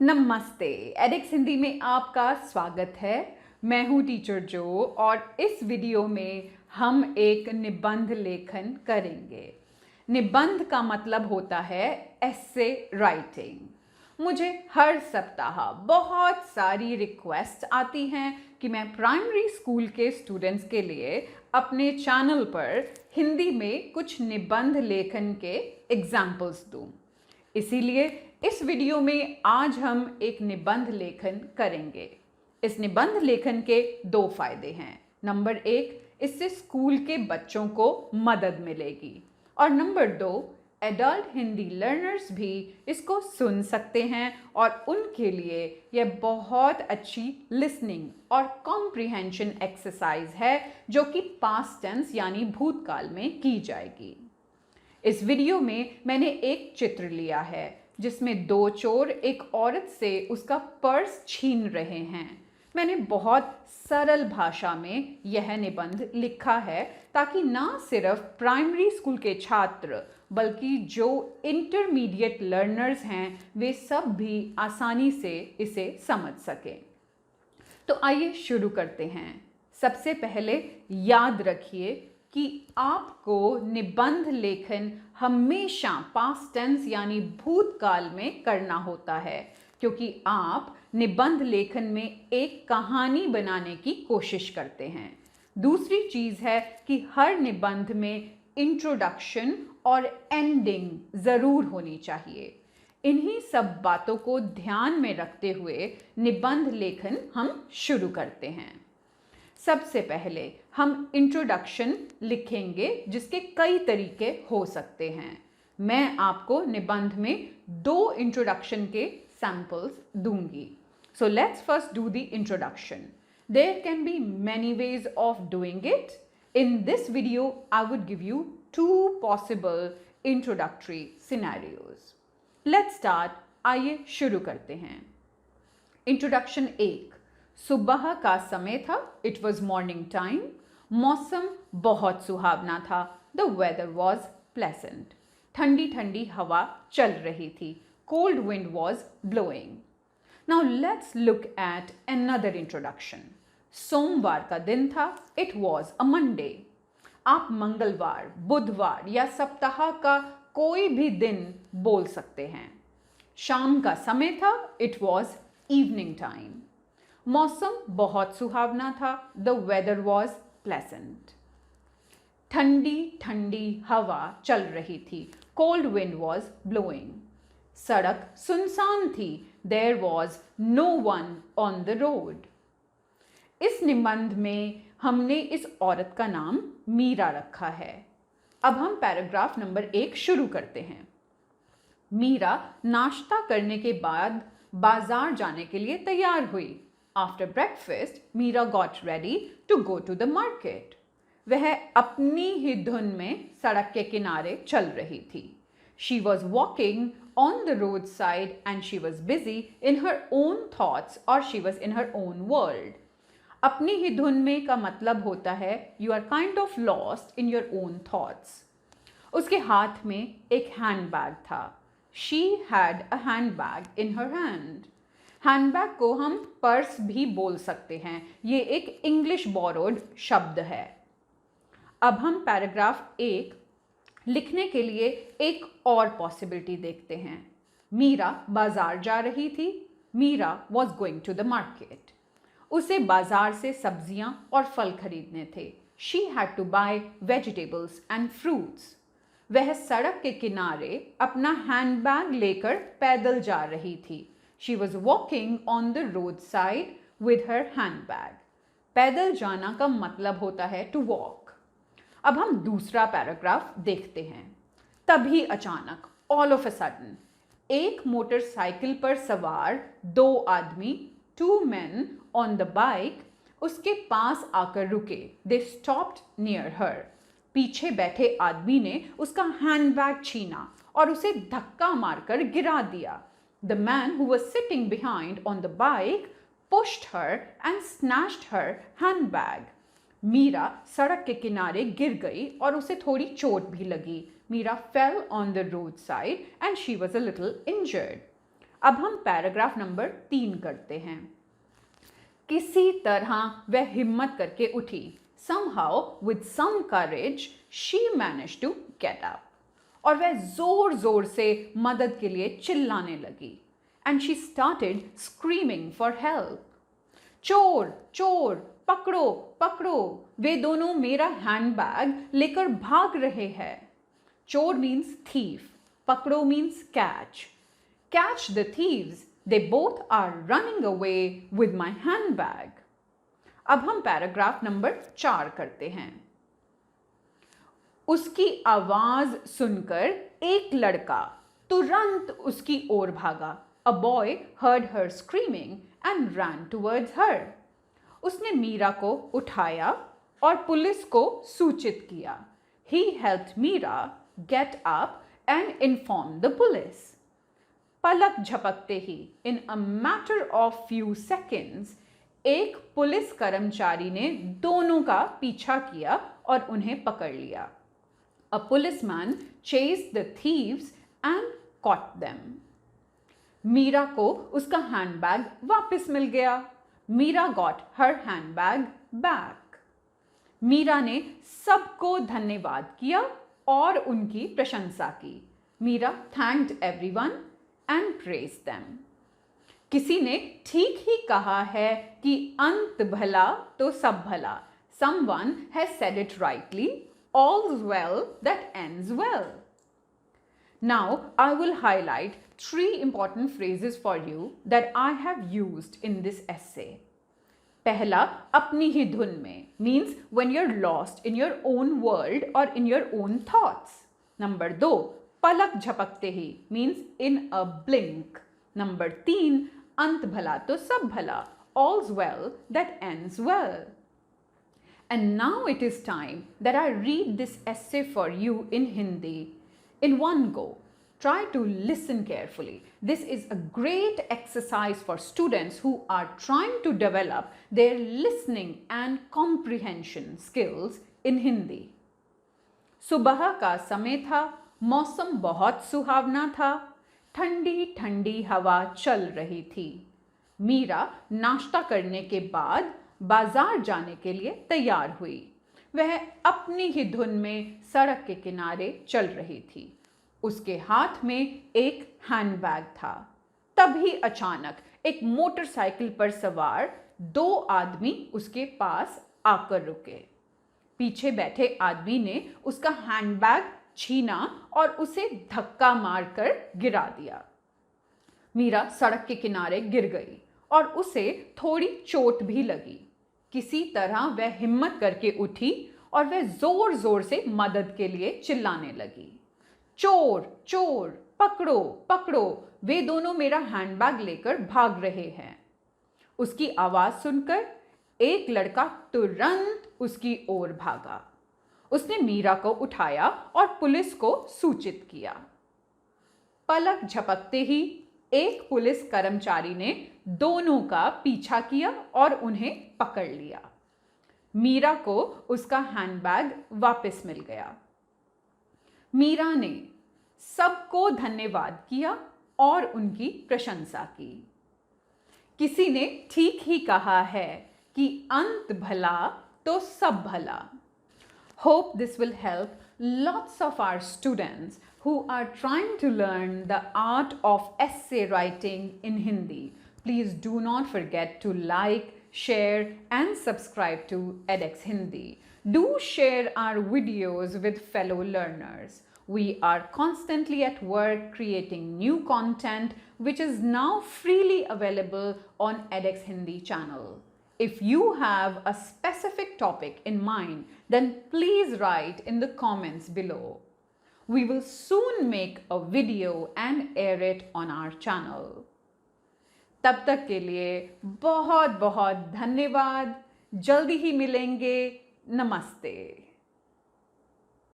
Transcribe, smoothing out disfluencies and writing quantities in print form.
नमस्ते। एडिक्स हिंदी में आपका स्वागत है। मैं हूँ टीचर जो और इस वीडियो में हम एक निबंध लेखन करेंगे। निबंध का मतलब होता है एस्से राइटिंग। मुझे हर सप्ताह बहुत सारी रिक्वेस्ट आती हैं कि मैं प्राइमरी स्कूल के स्टूडेंट्स के लिए अपने चैनल पर हिंदी में कुछ निबंध लेखन के एग्जाम्पल्स दूँ। इसीलिए इस वीडियो में आज हम एक निबंध लेखन करेंगे। इस निबंध लेखन के दो फायदे हैं। नंबर एक, इससे स्कूल के बच्चों को मदद मिलेगी और नंबर दो, एडल्ट हिंदी लर्नर्स भी इसको सुन सकते हैं और उनके लिए यह बहुत अच्छी लिसनिंग और कॉम्प्रिहेंशन एक्सरसाइज है जो कि पास्ट टेंस यानी भूतकाल में की जाएगी। इस वीडियो में मैंने एक चित्र लिया है जिसमें दो चोर एक औरत से उसका पर्स छीन रहे हैं। मैंने बहुत सरल भाषा में यह निबंध लिखा है ताकि ना सिर्फ प्राइमरी स्कूल के छात्र बल्कि जो इंटरमीडिएट लर्नर्स हैं वे सब भी आसानी से इसे समझ सकें। तो आइए शुरू करते हैं। सबसे पहले याद रखिए कि आपको निबंध लेखन हमेशा पास्ट टेंस यानी भूतकाल में करना होता है क्योंकि आप निबंध लेखन में एक कहानी बनाने की कोशिश करते हैं। दूसरी चीज़ है कि हर निबंध में इंट्रोडक्शन और एंडिंग ज़रूर होनी चाहिए। इन्हीं सब बातों को ध्यान में रखते हुए निबंध लेखन हम शुरू करते हैं। सबसे पहले हम इंट्रोडक्शन लिखेंगे जिसके कई तरीके हो सकते हैं। मैं आपको निबंध में दो इंट्रोडक्शन के सैंपल्स दूंगी। So let's first do the introduction. There can be many ways of doing it. In this video I would give you two possible introductory scenarios. Let's start. आइए शुरू करते हैं। इंट्रोडक्शन एक। सुबह का समय था। It was morning time. मौसम बहुत सुहावना था। The weather was pleasant. ठंडी ठंडी हवा चल रही थी। Cold wind was blowing. Now let's look at another introduction. सोमवार का दिन था। It was a Monday. आप मंगलवार, बुधवार या सप्ताह का कोई भी दिन बोल सकते हैं। शाम का समय था। It was evening time. मौसम बहुत सुहावना था। The weather was pleasant. ठंडी ठंडी हवा चल रही थी। Cold wind was blowing. सड़क सुनसान थी। There was no one on the road. इस निबंध में हमने इस औरत का नाम मीरा रखा है। अब हम पैराग्राफ नंबर 1 शुरू करते हैं। मीरा नाश्ता करने के बाद बाजार जाने के लिए तैयार हुई। After breakfast, Meera got ready to go to the market. वह अपनी ही धुन में सड़क के किनारे चल रही थी। She was walking on the roadside and she was busy in her own thoughts or she was in her own world. अपनी ही धुन में का मतलब होता है you are kind of lost in your own thoughts. उसके हाथ में एक हैंडबैग था। She had a handbag in her hand. Handbag को हम पर्स भी बोल सकते हैं। ये एक इंग्लिश बोरोड शब्द है। अब हम पैराग्राफ 1 लिखने के लिए एक और पॉसिबिलिटी देखते हैं। मीरा बाजार जा रही थी। Meera was going to the market. उसे बाजार से सब्जियां और फल खरीदने थे। She had to buy vegetables and fruits. वह सड़क के किनारे अपना हैंडबैग लेकर पैदल जा रही थी। She was walking on the roadside with her handbag. पैदल जाना का मतलब होता है to walk. अब हम दूसरा पैराग्राफ देखते हैं। तभी अचानक all of a sudden एक मोटरसाइकिल पर सवार दो आदमी, 2 men on the bike, उसके पास आकर रुके। They stopped near her. पीछे बैठे आदमी ने उसका हैंडबैग छीना और उसे धक्का मारकर गिरा दिया। The man who was sitting behind on the bike pushed her and snatched her handbag. Meera सड़क के किनारे गिर गई और उसे थोड़ी चोट भी लगी। Meera fell on the roadside and she was a little injured. अब हम पैराग्राफ नंबर 3 करते हैं। किसी तरह वह हिम्मत करके उठी। Somehow, with some courage, she managed to get up. और वह जोर जोर से मदद के लिए चिल्लाने लगी। And she started screaming for help. चोर चोर, पकड़ो पकड़ो, वे दोनों मेरा हैंडबैग लेकर भाग रहे हैं। चोर मीन्स thief, पकड़ो means catch. Catch the thieves, they both are running away with my handbag. अब हम पैराग्राफ नंबर 4 करते हैं। उसकी आवाज सुनकर एक लड़का तुरंत उसकी ओर भागा। A boy heard her screaming and ran towards her. उसने मीरा को उठाया और पुलिस को सूचित किया। He helped Meera get up and informed the police. पलक झपकते ही, in a matter of few seconds, एक पुलिस कर्मचारी ने दोनों का पीछा किया और उन्हें पकड़ लिया। A policeman chased the thieves and caught them. Meera को उसका हैंडबैग वापस मिल गया। Meera got her handbag back. Meera ने सबको धन्यवाद किया और उनकी प्रशंसा की। Meera thanked everyone and praised them. किसी ने ठीक ही कहा है कि अंत भला तो सब भला। Someone has said it rightly, all's well that ends well. Now I will highlight 3 important phrases for you that I have used in this essay. पहला, अपनी ही धुन में, means when you're lost in your own world or in your own thoughts. Number 2, पलक झपकते ही, means in a blink. Number 3, अंत भला तो सब भला, all's well that ends well. And now it is time that I read this essay for you in Hindi in one go. Try to listen carefully. This is a great exercise for students who are trying to develop their listening and comprehension skills in Hindi. सुबह का समय था, मौसम बहुत सुहावना था, ठंडी ठंडी हवा चल रही थी। मीरा नाश्ता करने के बाद बाजार जाने के लिए तैयार हुई। वह अपनी ही धुन में सड़क के किनारे चल रही थी। उसके हाथ में एक हैंडबैग था। तभी अचानक एक मोटरसाइकिल पर सवार 2 आदमी उसके पास आकर रुके। पीछे बैठे आदमी ने उसका हैंडबैग छीना और उसे धक्का मारकर गिरा दिया। मीरा सड़क के किनारे गिर गई और उसे थोड़ी चोट भी लगी। किसी तरह वह हिम्मत करके उठी और वह जोर जोर से मदद के लिए चिल्लाने लगी। चोर चोर, पकड़ो पकड़ो, वे दोनों मेरा हैंडबैग लेकर भाग रहे हैं। उसकी आवाज सुनकर एक लड़का तुरंत उसकी ओर भागा। उसने मीरा को उठाया और पुलिस को सूचित किया। पलक झपकते ही एक पुलिस कर्मचारी ने दोनों का पीछा किया और उन्हें पकड़ लिया। मीरा को उसका हैंडबैग वापस मिल गया। मीरा ने सबको धन्यवाद किया और उनकी प्रशंसा की। किसी ने ठीक ही कहा है कि अंत भला तो सब भला। Hope this will help lots of our students who are trying to learn the art of essay writing in Hindi. Please do not forget to like, share and subscribe to edX Hindi. Do share our videos with fellow learners. We are constantly at work creating new content which is now freely available on edX Hindi channel. If you have a specific topic in mind, then please write in the comments below. We will soon make a video and air it on our channel. तब तक के लिए बहुत बहुत धन्यवाद। जल्दी ही मिलेंगे। नमस्ते।